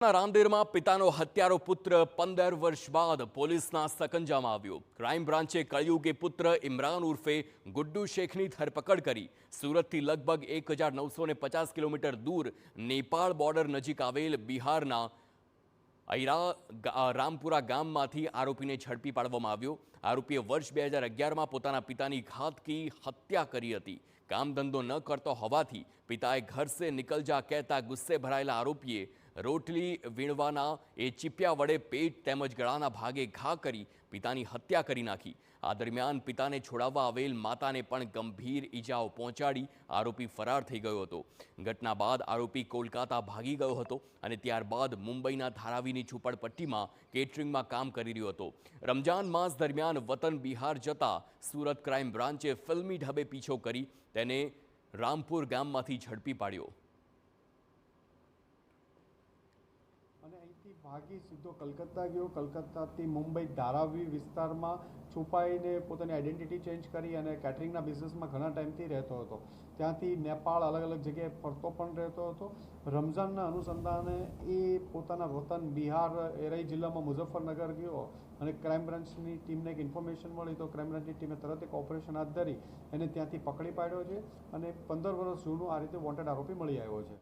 રાંદેરમાં પિતાનો હત્યારો પુત્ર 15 વર્ષ બાદ પોલીસના સકંજામાં આવ્યો। ક્રાઇમ બ્રાન્ચે કહ્યું કે પુત્ર ઇમરાન ઉર્ફે ગુડ્ડુ શેખની ધરપકડ કરી સુરતથી લગભગ 1950 કિલોમીટર દૂર નેપાળ બોર્ડર નજીક આવેલ બિહારના રામપુરા ગામમાંથી આરોપીને ઝડપી પાડવામાં આવ્યો। આરોપીએ વર્ષ 2011માં પોતાના પિતાની ઘાતકી હત્યા કરી હતી। કામ ધંધો ન કરતો હોવાથી પિતાએ ઘર સે નિકલ જા કહેતા ગુસ્સે ભરાયેલા આરોપીએ રોટલી વીણવાના ચીપિયા વડે પેટ તેમજ ગળાના ભાગે ઘા કરી પિતાની હત્યા કરી નાખી। આ દરમિયાન પિતાને છોડાવવા આવેલ માતાને પણ ગંભીર ઈજાઓ પહોંચાડી આરોપી ફરાર થઈ ગયો હતો। ઘટના બાદ આરોપી કોલકાતા ભાગી ગયો હતો અને ત્યારબાદ મુંબઈના ધારાવીની ઝૂંપડપટ્ટીમાં કેટરિંગમાં કામ કરી રહ્યો હતો। રમજાન માસ દરમિયાન વતન બિહાર જતા સુરત ક્રાઇમ બ્રાન્ચે ફિલ્મી ઢબે પીછો કરી તેને રામપુર ગામમાંથી ઝડપી પાડ્યો। અને અહીંથી ભાગી સીધો કલકત્તા ગયો। કલકત્તાથી મુંબઈ ધારાવી વિસ્તારમાં છુપાઈને પોતાની આઈડેન્ટિટી ચેન્જ કરી અને કેટરિંગના બિઝનેસમાં ઘણા ટાઈમથી રહેતો હતો। ત્યાંથી નેપાળ અલગ અલગ જગ્યાએ ફરતો પણ રહેતો હતો। રમઝાનના અનુસંધાને એ પોતાના વતન બિહાર એરાઈ જિલ્લામાં મુઝફ્ફરનગર ગયો અને ક્રાઇમ બ્રાન્ચની ટીમને એક ઇન્ફોર્મેશન મળી તો ક્રાઇમ બ્રાન્ચની ટીમે તરત એક ઓપરેશન હાથ ધરી એને ત્યાંથી પકડી પાડ્યો છે અને 15 વર્ષ જૂનો આ રીતે વોન્ટેડ આરોપી મળી આવ્યો છે।